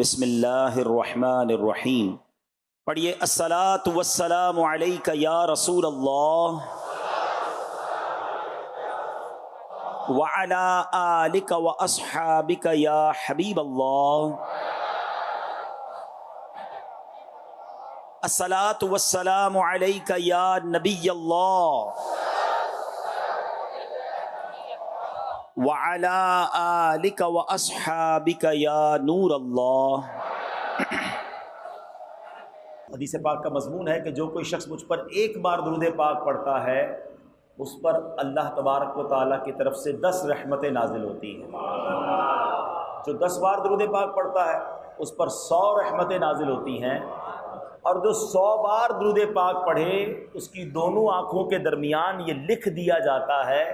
بسم اللہ الرحمن الرحیم. پڑھیے الصلاۃ والسلام علیک یا رسول اللہ وعلی آلک واصحابک یا حبیب اللہ. الصلاۃ والسلام علیک یا نبی اللہ وعلی آلک واصحابک یا نور اللہ. حدیث پاک کا مضمون ہے کہ جو کوئی شخص مجھ پر ایک بار درود پاک پڑھتا ہے اس پر اللہ تبارک و تعالیٰ کی طرف سے 10 رحمتیں نازل ہوتی ہیں. جو 10 بار درود پاک پڑھتا ہے اس پر 100 رحمتیں نازل ہوتی ہیں، اور جو 100 بار درود پاک پڑھے اس کی دونوں آنکھوں کے درمیان یہ لکھ دیا جاتا ہے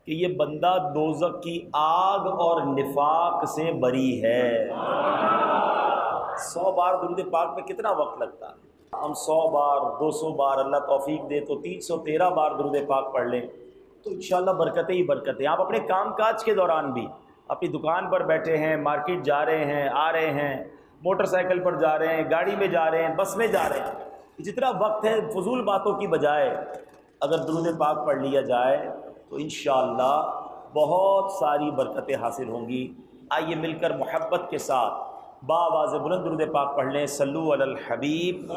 کہ یہ بندہ دوزخ کی آگ اور نفاق سے بری ہے. 100 بار درود پاک میں کتنا وقت لگتا ہے؟ ہم 100 بار 200 بار اللہ توفیق دے تو 313 بار درود پاک پڑھ لیں تو انشاءاللہ برکتیں ہی برکتیں. آپ اپنے کام کاج کے دوران بھی اپنی دکان پر بیٹھے ہیں، مارکیٹ جا رہے ہیں، آ رہے ہیں، موٹر سائیکل پر جا رہے ہیں، گاڑی میں جا رہے ہیں، بس میں جا رہے ہیں، جتنا وقت ہے فضول باتوں کی بجائے اگر درود پاک پڑھ لیا جائے تو انشاءاللہ بہت ساری برکتیں حاصل ہوں گی. آئیے مل کر محبت کے ساتھ بآواز بلند درود پاک پڑھ لیں. صلو علی الحبیب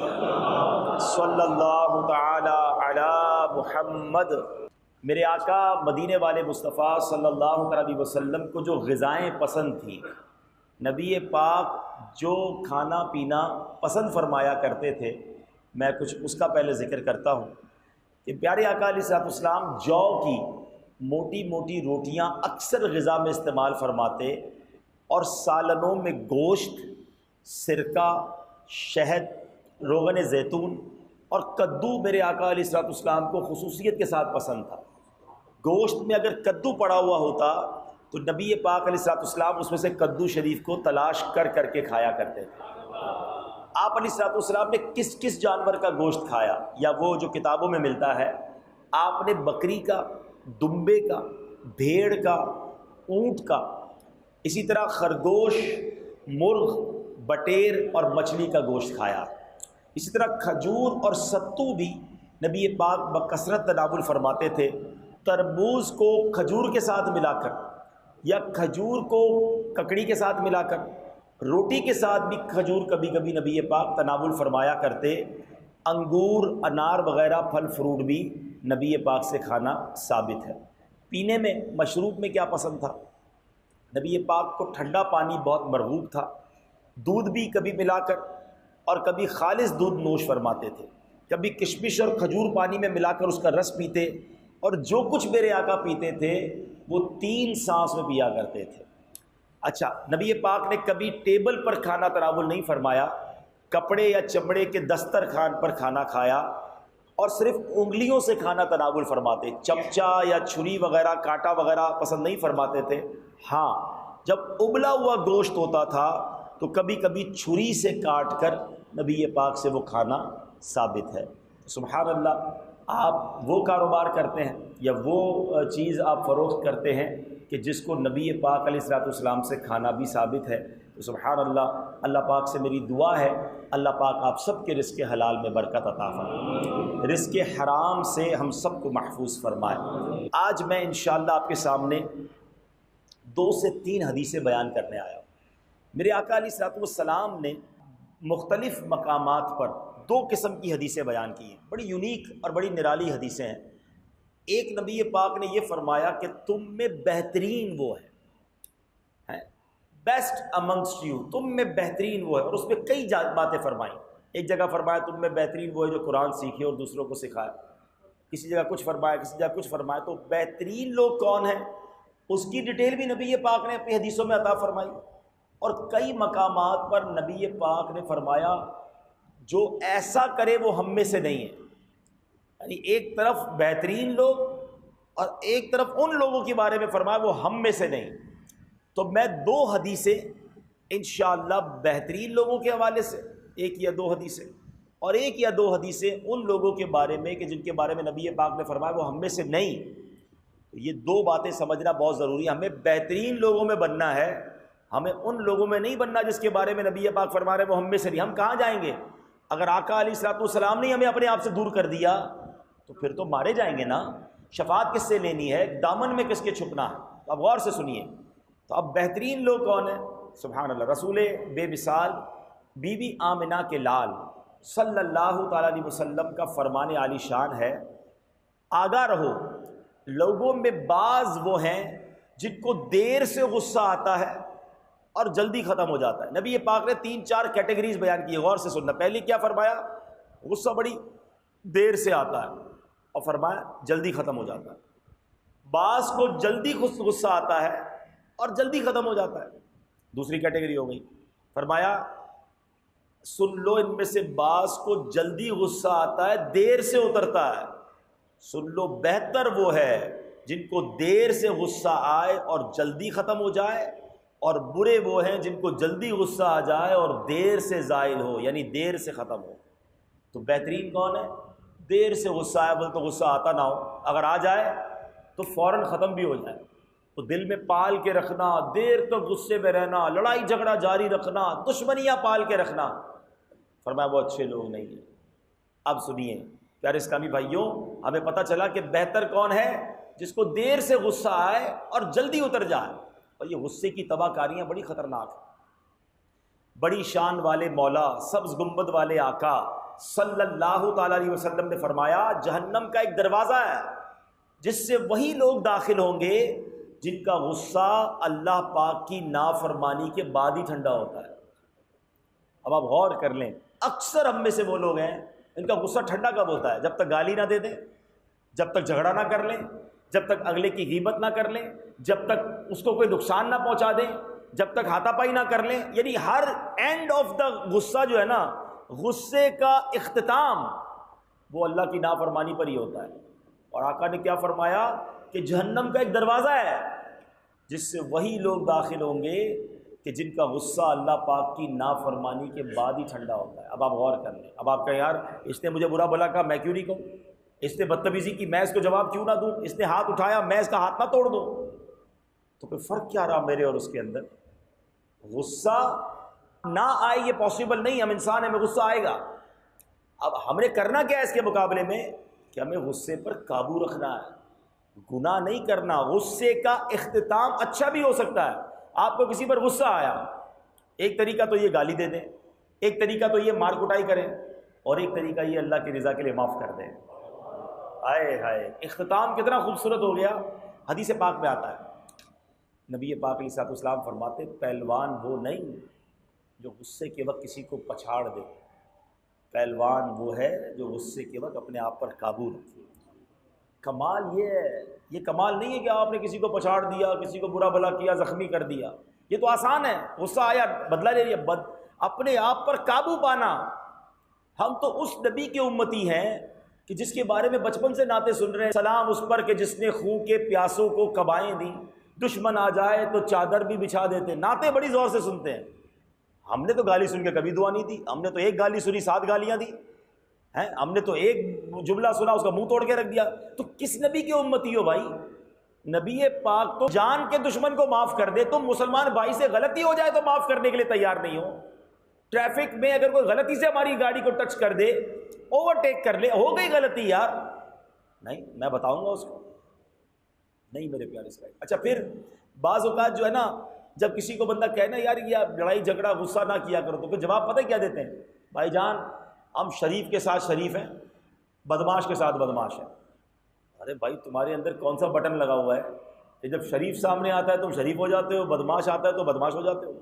صلی اللہ تعالی علی محمد. میرے آقا مدینے والے مصطفیٰ صلی اللہ علیہ وسلم کو جو غذائیں پسند تھیں، نبی پاک جو کھانا پینا پسند فرمایا کرتے تھے، میں کچھ اس کا پہلے ذکر کرتا ہوں کہ پیارے آقا علیہ السلام جو کی موٹی موٹی روٹیاں اکثر غذا میں استعمال فرماتے، اور سالنوں میں گوشت، سرکہ، شہد، روغن زیتون اور کدو میرے آقا علیہ السلام کو خصوصیت کے ساتھ پسند تھا. گوشت میں اگر کدو پڑا ہوا ہوتا تو نبی پاک علیہ السلام اس میں سے کدو شریف کو تلاش کر کر کے کھایا کرتے تھے. آپ علیہ السلام نے کس کس جانور کا گوشت کھایا، یا وہ جو کتابوں میں ملتا ہے، آپ نے بکری کا، دمبے کا، بھیڑ کا، اونٹ کا، اسی طرح خرگوش، مرغ، بٹیر اور مچھلی کا گوشت کھایا. اسی طرح کھجور اور ستو بھی نبی پاک بکثرت تناول فرماتے تھے. تربوز کو کھجور کے ساتھ ملا کر یا کھجور کو ککڑی کے ساتھ ملا کر روٹی کے ساتھ بھی کھجور کبھی کبھی نبی پاک تناول فرمایا کرتے. انگور، انار وغیرہ پھل فروٹ بھی نبی پاک سے کھانا ثابت ہے. پینے میں مشروب میں کیا پسند تھا؟ نبی پاک کو ٹھنڈا پانی بہت مرغوب تھا. دودھ بھی کبھی ملا کر اور کبھی خالص دودھ نوش فرماتے تھے. کبھی کشمش اور کھجور پانی میں ملا کر اس کا رس پیتے، اور جو کچھ میرے آقا پیتے تھے وہ 3 سانس میں پیا کرتے تھے. اچھا، نبی پاک نے کبھی ٹیبل پر کھانا تناول نہیں فرمایا، کپڑے یا چمڑے کے دسترخوان پر کھانا کھایا، اور صرف انگلیوں سے کھانا تناول فرماتے. چمچہ یا چھری وغیرہ، کانٹا وغیرہ پسند نہیں فرماتے تھے. ہاں، جب ابلا ہوا گوشت ہوتا تھا تو کبھی کبھی چھری سے کاٹ کر نبی پاک سے وہ کھانا ثابت ہے. سبحان اللہ. آپ وہ کاروبار کرتے ہیں یا وہ چیز آپ فروخت کرتے ہیں کہ جس کو نبی پاک علیہ السلام سے کھانا بھی ثابت ہے، تو سبحان اللہ. اللہ پاک سے میری دعا ہے اللہ پاک آپ سب کے رزق حلال میں برکت عطا فرمائے، رزق حرام سے ہم سب کو محفوظ فرمائے. آج میں انشاءاللہ آپ کے سامنے 2 سے 3 حدیثیں بیان کرنے آیا ہوں. میرے آقا علیہ السلام نے مختلف مقامات پر 2 قسم کی حدیثیں بیان کی ہیں. بڑی یونیک اور بڑی نرالی حدیثیں ہیں. ایک نبی پاک نے یہ فرمایا کہ تم میں بہترین وہ ہے، بیسٹ امنگسٹ یو، تم میں بہترین وہ ہے، اور اس میں کئی باتیں فرمائیں. ایک جگہ فرمایا تم میں بہترین وہ ہے جو قرآن سیکھے اور دوسروں کو سکھائے. کسی جگہ کچھ فرمایا، کسی جگہ کچھ فرمایا. تو بہترین لوگ کون ہیں اس کی ڈیٹیل بھی نبی پاک نے اپنی حدیثوں میں عطا فرمائی. اور کئی مقامات پر نبی پاک نے فرمایا جو ایسا کرے وہ ہم میں سے نہیں ہے. یعنی ایک طرف بہترین لوگ اور ایک طرف ان لوگوں کے بارے میں فرمایا وہ ہم میں سے نہیں. تو میں 2 حدیثیں انشاءاللہ بہترین لوگوں کے حوالے سے، 1 یا 2 حدیثیں، اور 1 یا 2 حدیثیں ان لوگوں کے بارے میں کہ جن کے بارے میں نبی پاک نے فرمایا وہ ہم میں سے نہیں. تو یہ 2 باتیں سمجھنا بہت ضروری ہے. ہمیں بہترین لوگوں میں بننا ہے، ہمیں ان لوگوں میں نہیں بننا جس کے بارے میں نبی پاک فرما رہے وہ ہم میں سے نہیں. ہم کہاں جائیں گے؟ اگر آقا علیہ الصلوۃ والسلام نے ہمیں اپنے آپ سے دور کر دیا تو پھر تو مارے جائیں گے نا. شفاعت کس سے لینی ہے؟ دامن میں کس کے چھپنا ہے؟ تو اب غور سے سنیے. تو اب بہترین لوگ کون ہیں؟ سبحان اللہ، رسول بے مثال بی بی آمنہ کے لال صلی اللہ تعالیٰ علیہ وسلم کا فرمان عالی شان ہے، آگاہ رہو لوگوں میں بعض وہ ہیں جن کو دیر سے غصہ آتا ہے اور جلدی ختم ہو جاتا ہے. نبی پاک نے 3-4 کیٹیگریز بیان کی، غور سے سننا. پہلی کیا فرمایا؟ غصہ بڑی دیر سے آتا ہے اور فرمایا جلدی ختم ہو جاتا ہے. بعض کو جلدی غصہ آتا ہے اور جلدی ختم ہو جاتا ہے. دوسری کیٹیگری ہو گئی. فرمایا سن لو ان میں سے بعض کو جلدی غصہ آتا ہے، دیر سے اترتا ہے. سن لو بہتر وہ ہے جن کو دیر سے غصہ آئے اور جلدی ختم ہو جائے، اور برے وہ ہیں جن کو جلدی غصہ آ جائے اور دیر سے زائل ہو، یعنی دیر سے ختم ہو. تو بہترین کون ہے؟ دیر سے غصہ آئے، بولے تو غصہ آتا نہ ہو، اگر آ جائے تو فوراً ختم بھی ہو جائے. تو دل میں پال کے رکھنا، دیر تک غصے میں رہنا، لڑائی جھگڑا جاری رکھنا، دشمنیاں پال کے رکھنا، فرمایا وہ اچھے لوگ نہیں ہیں. اب سنیے پیارے اسلامی بھائیوں، ہمیں پتہ چلا کہ بہتر کون ہے؟ جس کو دیر سے غصہ آئے اور جلدی اتر جائے. اور یہ غصے کی تباہ کاریاں بڑی خطرناک ہیں. بڑی شان والے مولا، سبز گنبد والے آقا صلی اللہ تعالیٰ علیہ وسلم نے فرمایا جہنم کا ایک دروازہ ہے جس سے وہی لوگ داخل ہوں گے جن کا غصہ اللہ پاک کی نافرمانی کے بعد ہی ٹھنڈا ہوتا ہے. اب آپ غور کر لیں، اکثر ہم میں سے وہ لوگ ہیں ان کا غصہ ٹھنڈا کب ہوتا ہے؟ جب تک گالی نہ دے دیں، جب تک جھگڑا نہ کر لیں، جب تک اگلے کی غیبت نہ کر لیں، جب تک اس کو کوئی نقصان نہ پہنچا دیں، جب تک ہاتھا پائی نہ کر لیں. یعنی ہر اینڈ آف دا غصہ جو ہے نا، غصے کا اختتام وہ اللہ کی نافرمانی پر ہی ہوتا ہے. اور آقا نے کیا فرمایا کہ جہنم کا ایک دروازہ ہے جس سے وہی لوگ داخل ہوں گے کہ جن کا غصہ اللہ پاک کی نافرمانی کے بعد ہی ٹھنڈا ہوتا ہے. اب آپ غور کر لیں. اب آپ کہیں یار اس نے مجھے برا بلا کہا میں کیوں نہیں کہوں، اس نے بدتمیزی کی میں اس کو جواب کیوں نہ دوں، اس نے ہاتھ اٹھایا میں اس کا ہاتھ نہ توڑ دوں. تو پھر فرق کیا رہا میرے اور اس کے اندر؟ غصہ نہ آئے یہ پاسبل نہیں، ہم انسان ہیں، ہمیں غصہ آئے گا. اب ہم نے کرنا کیا ہے اس کے مقابلے میں کہ ہمیں غصے پر قابو رکھنا ہے، گناہ نہیں کرنا. غصے کا اختتام اچھا بھی ہو سکتا ہے. آپ کو کسی پر غصہ آیا، ایک طریقہ تو یہ گالی دے دیں، ایک طریقہ تو یہ مار کٹائی کریں، اور ایک طریقہ یہ اللہ کی رضا کے لیے معاف کر دیں. ہائے ہائے، اختتام کتنا خوبصورت ہو گیا. حدیث پاک میں آتا ہے نبی پاک علیہ الصلوۃ والسلام فرماتے پہلوان وہ نہیں جو غصے کے وقت کسی کو پچھاڑ دے، پہلوان وہ ہے جو غصے کے وقت اپنے آپ پر قابو رکھے. کمال یہ کمال نہیں ہے کہ آپ نے کسی کو پچھاڑ دیا، کسی کو برا بھلا کیا، زخمی کر دیا. یہ تو آسان ہے، غصہ آیا بدلہ لے لیا، اپنے آپ پر قابو پانا. ہم تو اس نبی کے امتی ہیں کہ جس کے بارے میں بچپن سے نعتیں سن رہے ہیں، سلام اس پر کہ جس نے خون کے پیاسوں کو قبائیں دی، دشمن آ جائے تو چادر بھی بچھا دیتے. نعتیں بڑی زور سے سنتے ہیں. ہم نے تو گالی سن کے کبھی دعا نہیں دی، ہم نے تو ایک گالی سنی 7 گالیاں دی ہیں، ہم نے تو ایک جملہ سنا اس کا منہ توڑ کے رکھ دیا. تو کس نبی کے امتی ہو بھائی؟ نبی پاک تو جان کے دشمن کو معاف کر دے. تم مسلمان بھائی سے غلطی ہو جائے تو معاف کرنے کے لیے تیار نہیں ہو. ٹریفک میں اگر کوئی غلطی سے ہماری گاڑی کو ٹچ کر دے، اوورٹیک کر لے، ہو گئی غلطی یار، نہیں میں بتاؤں گا اس کو، نہیں میرے پیارے سے. اچھا پھر بعض اوقات جو ہے نا، جب کسی کو بندہ کہے نا یار یہ لڑائی جھگڑا غصہ نہ کیا کرو، تو پھر جواب پتہ کیا دیتے ہیں؟ بھائی جان ہم شریف کے ساتھ شریف ہیں، بدماش کے ساتھ بدماش ہیں. ارے بھائی تمہارے اندر کون سا بٹن لگا ہوا ہے کہ جب شریف سامنے آتا ہے تم شریف ہو جاتے ہو، بدماش آتا ہے تو بدماش ہو جاتے ہو؟